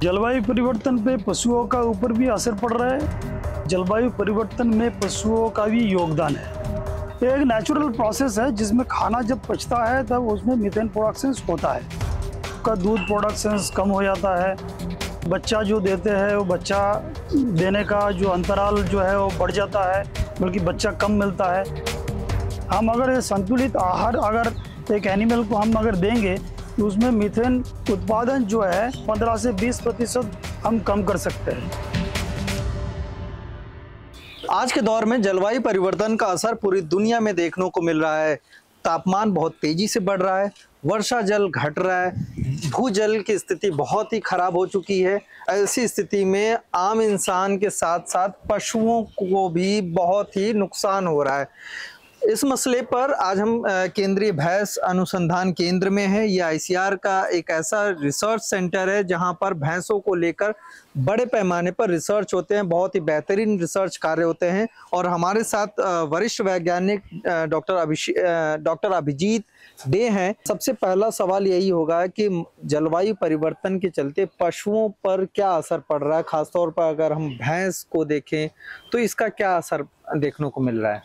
जलवायु परिवर्तन पे पशुओं का ऊपर भी असर पड़ रहा है। जलवायु परिवर्तन में पशुओं का भी योगदान है। ये एक नेचुरल प्रोसेस है जिसमें खाना जब पचता है तब उसमें मीथेन प्रोडक्शन होता है। उसका दूध प्रोडक्शन कम हो जाता है। बच्चा जो देते हैं वो बच्चा देने का जो अंतराल जो है वो बढ़ जाता है, बल्कि बच्चा कम मिलता है। हम अगर संतुलित आहार अगर एक एनिमल को हम अगर देंगे तो उसमें मीथेन उत्पादन जो है 15 से 20% हम कम कर सकते हैं। आज के दौर में जलवायु परिवर्तन का असर पूरी दुनिया में देखने को मिल रहा है। तापमान बहुत तेजी से बढ़ रहा है, वर्षा जल घट रहा है, भूजल की स्थिति बहुत ही खराब हो चुकी है। ऐसी स्थिति में आम इंसान के साथ साथ पशुओं को भी बहुत ही नुकसान हो रहा है। इस मसले पर आज हम केंद्रीय भैंस अनुसंधान केंद्र में है। ये ICAR का एक ऐसा रिसर्च सेंटर है जहां पर भैंसों को लेकर बड़े पैमाने पर रिसर्च होते हैं, बहुत ही बेहतरीन रिसर्च कार्य होते हैं। और हमारे साथ वरिष्ठ वैज्ञानिक डॉक्टर अभिजीत डे हैं। सबसे पहला सवाल यही होगा कि जलवायु परिवर्तन के चलते पशुओं पर क्या असर पड़ रहा है, खासतौर पर अगर हम भैंस को देखें तो इसका क्या असर देखने को मिल रहा है?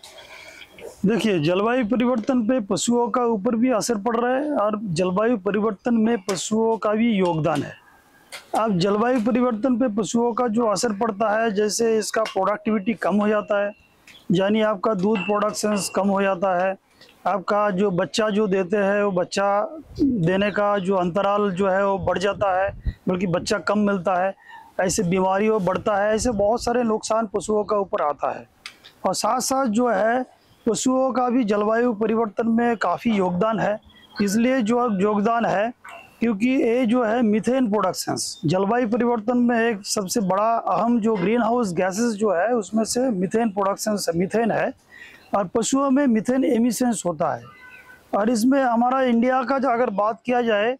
देखिए, जलवायु परिवर्तन पे पशुओं का ऊपर भी असर पड़ रहा है और जलवायु परिवर्तन में पशुओं का भी योगदान है। अब जलवायु परिवर्तन पे पशुओं का जो असर पड़ता है, जैसे इसका प्रोडक्टिविटी कम हो जाता है, यानी आपका दूध प्रोडक्शन कम हो जाता है। आपका जो बच्चा जो देते हैं वो बच्चा देने का जो अंतराल जो है वो बढ़ जाता है, बल्कि बच्चा कम मिलता है। ऐसे बीमारियों बढ़ता है। ऐसे बहुत सारे नुकसान पशुओं का ऊपर आता है। और साथ साथ जो है पशुओं का भी जलवायु परिवर्तन में काफ़ी योगदान है। इसलिए जो योगदान है क्योंकि ये जो है मीथेन प्रोडक्शंस जलवायु परिवर्तन में एक सबसे बड़ा अहम जो ग्रीन हाउस गैसेस जो है उसमें से मीथेन प्रोडक्शंस मीथेन है। और पशुओं में मीथेन एमिशंस होता है। और इसमें हमारा इंडिया का अगर बात किया जाए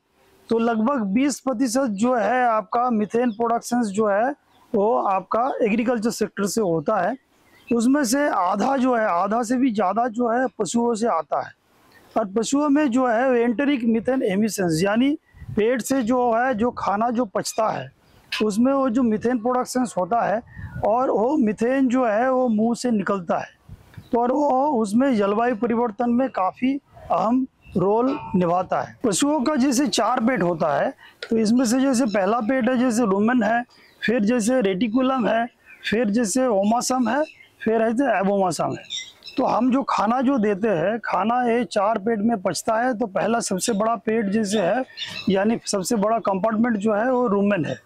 तो लगभग 20% जो है आपका मीथेन प्रोडक्शंस जो है वो आपका एग्रीकल्चर सेक्टर से होता है। उसमें से आधा जो है, आधा से भी ज़्यादा जो है पशुओं से आता है। और पशुओं में जो है एंटेरिक मीथेन एमिशंस, यानी पेट से जो है जो खाना जो पचता है उसमें वो जो मीथेन प्रोडक्शंस होता है और वो मीथेन जो है वो मुंह से निकलता है। तो और वो उसमें जलवायु परिवर्तन में काफ़ी अहम रोल निभाता है। पशुओं का जैसे 4 पेट होता है, तो इसमें से जैसे पहला पेट है जैसे रुमेन है, फिर जैसे रेटिकुलम है, फिर जैसे ओमासम है, फिर है एबोमासम है। तो हम जो खाना जो देते हैं, खाना ये 4 पेट में पचता है। तो पहला सबसे बड़ा पेट जैसे है, यानी सबसे बड़ा कंपार्टमेंट जो है वो रुमेन है।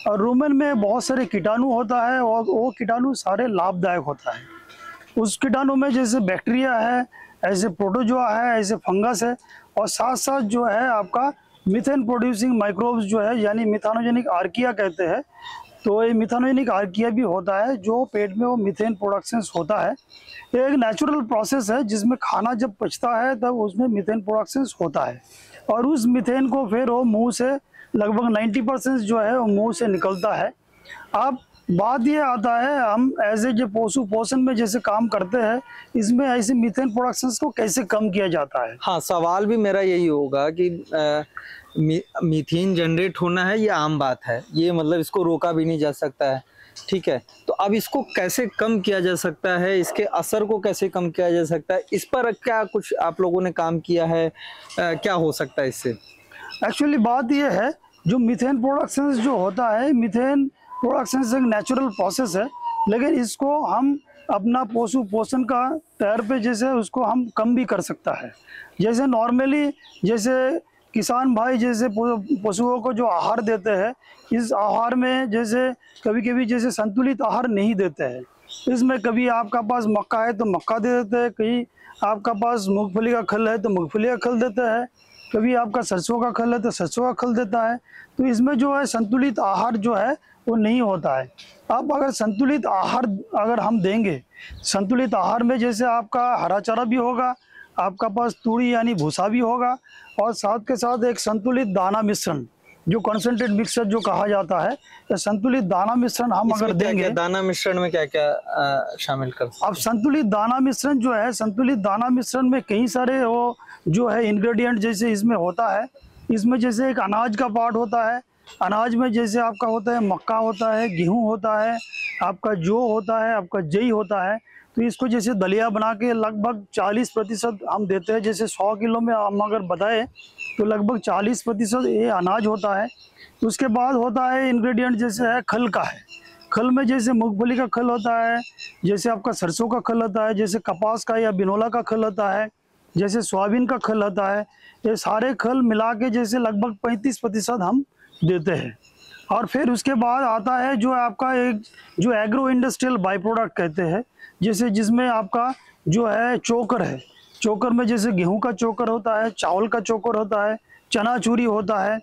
और रुमेन में बहुत सारे कीटाणु होता है और वो कीटाणु सारे लाभदायक होता है। उस कीटाणु में जैसे बैक्टीरिया है, ऐसे प्रोटोजोआ है, ऐसे फंगस है, और साथ साथ जो है आपका मीथेन प्रोड्यूसिंग माइक्रोब्स जो है, यानी मिथानोजेनिक आर्किया कहते हैं। तो ये मिथानोजेनिक आर्किया भी होता है जो पेट में वो मीथेन प्रोडक्शन होता है। ये एक नेचुरल प्रोसेस है जिसमें खाना जब पचता है तब उसमें मीथेन प्रोडक्शन होता है। और उस मीथेन को फिर वो मुंह से लगभग 90% जो है वो मुंह से निकलता है। अब बात ये आता है, हम एज ए जो पशु पोषण में जैसे काम करते हैं, इसमें ऐसे मीथेन प्रोडक्शंस को कैसे कम किया जाता है? हाँ, सवाल भी मेरा यही होगा कि मीथेन जनरेट होना है, ये आम बात है, ये मतलब इसको रोका भी नहीं जा सकता है, ठीक है। तो अब इसको कैसे कम किया जा सकता है, इसके असर को कैसे कम किया जा सकता है, इस पर क्या कुछ आप लोगों ने काम किया है? क्या हो सकता है इससे? एक्चुअली बात ये है, जो मीथेन प्रोडक्शंस जो होता है, मीथेन प्रोडक्शंस एक नेचुरल प्रोसेस है, लेकिन इसको हम अपना पशु पोषण का तौर पे जैसे उसको हम कम भी कर सकता है। जैसे नॉर्मली जैसे किसान भाई जैसे पशुओं को जो आहार देते हैं, इस आहार में जैसे कभी कभी जैसे संतुलित आहार नहीं देते हैं। इसमें कभी आपका पास मक्का है तो मक्का दे देते हैं, कहीं आपका पास मूंगफली का खल है तो मूंगफली का खल देते हैं, कभी आपका सरसों का खल है तो सरसों का खल देता है। तो इसमें जो है संतुलित आहार जो है वो नहीं होता है। अब अगर संतुलित आहार अगर हम देंगे, संतुलित आहार में जैसे आपका हरा चारा भी होगा, आपका पास तूड़ी यानी भूसा भी होगा, और साथ के साथ एक संतुलित दाना मिश्रण जो कंसंट्रेट मिक्सचर जो कहा जाता है, या संतुलित दाना मिश्रण हम अगर देंगे। दाना मिश्रण में क्या क्या शामिल कर सकते हैं? अब संतुलित दाना मिश्रण जो है, संतुलित दाना मिश्रण में कई सारे वो जो है इंग्रेडिएंट जैसे इसमें होता है। इसमें जैसे एक अनाज का पार्ट होता है, अनाज में जैसे आपका होता है मक्का होता है, गेहूं होता है, आपका जौ होता है, आपका जई होता है, तो इसको जैसे दलिया बना के लगभग 40% हम देते हैं। जैसे 100 किलो में हम अगर बताएं तो लगभग 40% ये अनाज होता है। उसके बाद होता है इंग्रेडिएंट जैसे है खल का है। खल में जैसे मूंगफली का खल होता है, जैसे आपका सरसों का खल होता है, जैसे कपास का या बिनोला का खल होता है, जैसे सोयाबीन का खल होता है। ये सारे खल मिला के जैसे लगभग 35% हम देते हैं। और फिर उसके बाद आता है जो आपका एक जो एग्रो इंडस्ट्रियल बाई प्रोडक्ट कहते हैं, जैसे जिसमें आपका जो है चोकर है। चोकर में जैसे गेहूं का चोकर होता है, चावल का चोकर होता है, चना चूरी होता है।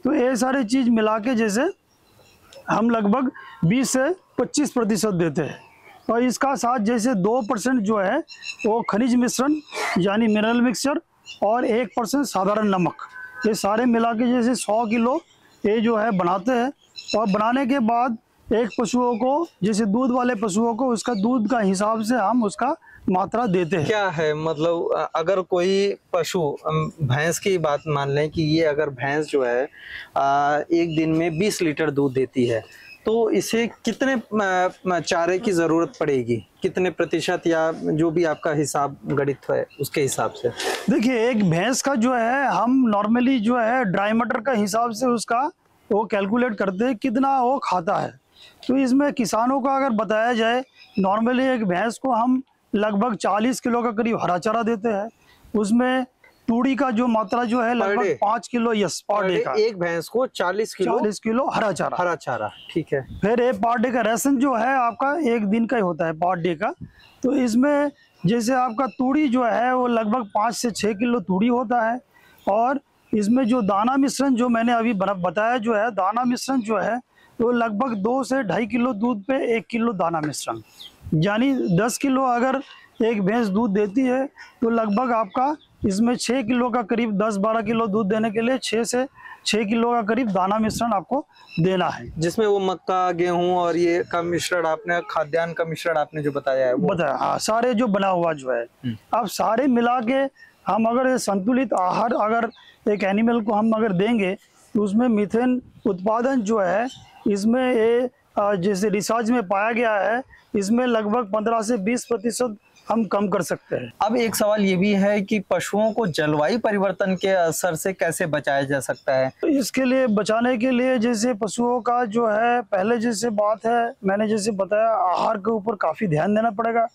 तो ये सारी चीज़ मिला के जैसे हम लगभग 20 से 25% देते हैं। और इसका साथ जैसे 2% जो है वो खनिज मिश्रण यानी मिनरल मिक्सचर और 1% साधारण नमक, ये सारे मिला के जैसे 100 किलो ये जो है बनाते हैं। और बनाने के बाद एक पशुओं को जैसे दूध वाले पशुओं को उसका दूध का हिसाब से हम उसका मात्रा देते हैं। क्या है मतलब अगर कोई पशु भैंस की बात मान लें कि ये अगर भैंस जो है एक दिन में 20 लीटर दूध देती है, तो इसे कितने चारे की जरूरत पड़ेगी, कितने प्रतिशत या जो भी आपका हिसाब गणित है उसके हिसाब से? देखिए एक भैंस का जो है हम नॉर्मली जो है ड्राई मटर का हिसाब से उसका वो कैलकुलेट करते हैं कितना वो खाता है। तो इसमें किसानों का अगर बताया जाए, नॉर्मली एक भैंस को हम लगभग 40 किलो का करीब हरा चारा देते हैं। उसमें तूड़ी का जो मात्रा जो है लगभग 5 किलो यस पर डे का। एक भैंस को 40 किलो हरा चारा, ठीक है। फिर एक पर डे का राशन जो है आपका एक दिन का ही होता है पर डे का। तो इसमें जैसे आपका तूड़ी जो है वो लगभग 5 से 6 किलो तूड़ी होता है। और इसमें जो दाना मिश्रण जो मैंने अभी बताया जो है, दाना मिश्रण जो है वो लगभग 2 से 2.5 किलो दूध पे 1 किलो दाना मिश्रण, यानी 10 किलो अगर एक भैंस दूध देती है तो लगभग आपका इसमें 6 किलो का करीब 10-12 किलो दूध देने के लिए 6 से 6 किलो का करीब दाना मिश्रण आपको देना है, जिसमें वो मक्का गेहूं और ये का मिश्रण आपने खाद्यान्न का मिश्रण आपने जो बताया है वो बताया। हाँ, सारे जो बना हुआ जो है अब सारे मिला के हम अगर संतुलित आहार अगर एक एनिमल को हम अगर देंगे तो उसमें मीथेन उत्पादन जो है इसमें ये जैसे रिसर्च में पाया गया है इसमें लगभग 15 से 20% हम कम कर सकते हैं। अब एक सवाल ये भी है कि पशुओं को जलवायु परिवर्तन के असर से कैसे बचाया जा सकता है? तो इसके लिए बचाने के लिए जैसे पशुओं का जो है पहले जैसे बात है मैंने जैसे बताया आहार के ऊपर काफ़ी ध्यान देना पड़ेगा।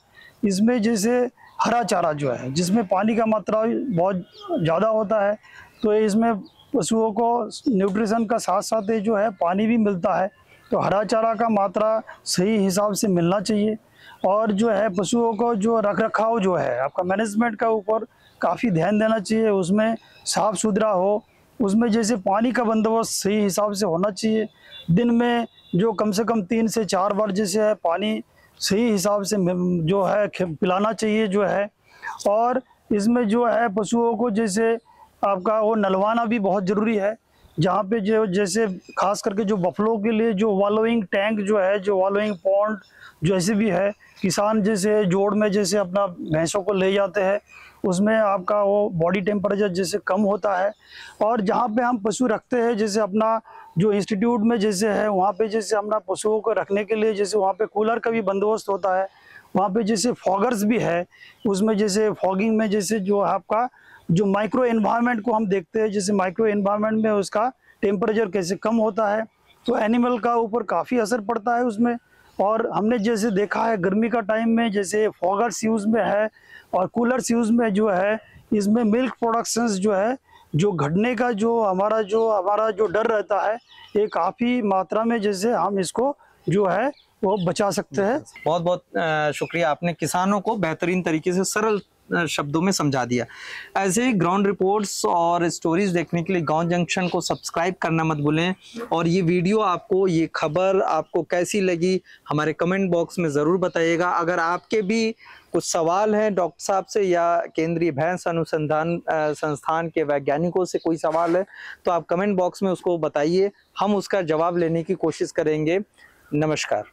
इसमें जैसे हरा चारा जो है जिसमें पानी का मात्रा बहुत ज़्यादा होता है, तो इसमें पशुओं को न्यूट्रिशन का साथ साथ ये जो है पानी भी मिलता है। तो हरा चारा का मात्रा सही हिसाब से मिलना चाहिए। और जो है पशुओं को जो रख रखाव जो है आपका मैनेजमेंट का ऊपर काफ़ी ध्यान देना चाहिए। उसमें साफ़ सुथरा हो, उसमें जैसे पानी का बंदोबस्त सही हिसाब से होना चाहिए। दिन में जो कम से कम 3 से 4 बार जैसे है पानी सही हिसाब से जो है पिलाना चाहिए जो है। और इसमें जो है पशुओं को जैसे आपका वो नलवाना भी बहुत ज़रूरी है, जहाँ पे जो जैसे खास करके जो बफलों के लिए जो वॉलोइंग टैंक जो है, जो वॉलोइंग पॉन्ड जैसे भी है, किसान जैसे जोड़ में जैसे अपना भैंसों को ले जाते हैं उसमें आपका वो बॉडी टेम्परेचर जैसे कम होता है। और जहाँ पे हम पशु रखते हैं जैसे अपना जो इंस्टीट्यूट में जैसे है वहाँ पे जैसे अपना पशुओं को रखने के लिए जैसे वहाँ पे कूलर का भी बंदोबस्त होता है। वहाँ पे जैसे फॉगर्स भी है, उसमें जैसे फॉगिंग में जैसे जो आपका जो माइक्रो एनवायरनमेंट को हम देखते हैं, जैसे माइक्रो एनवायरनमेंट में उसका टेम्परेचर कैसे कम होता है, तो एनिमल का ऊपर काफ़ी असर पड़ता है उसमें। और हमने जैसे देखा है गर्मी का टाइम में जैसे फॉगर्स यूज़ में है और कूलर्स यूज़ में जो है इसमें मिल्क प्रोडक्शंस जो है जो घटने का जो हमारा जो डर रहता है ये काफ़ी मात्रा में जैसे हम इसको जो है वो बचा सकते हैं। बहुत बहुत शुक्रिया, आपने किसानों को बेहतरीन तरीके से सरल शब्दों में समझा दिया। ऐसे ही ग्राउंड रिपोर्ट्स और स्टोरीज देखने के लिए गांव जंक्शन को सब्सक्राइब करना मत भूलें। और ये वीडियो आपको, ये खबर आपको कैसी लगी हमारे कमेंट बॉक्स में ज़रूर बताइएगा। अगर आपके भी कुछ सवाल हैं डॉक्टर साहब से या केंद्रीय भैंस अनुसंधान संस्थान के वैज्ञानिकों से कोई सवाल है तो आप कमेंट बॉक्स में उसको बताइए, हम उसका जवाब लेने की कोशिश करेंगे। नमस्कार।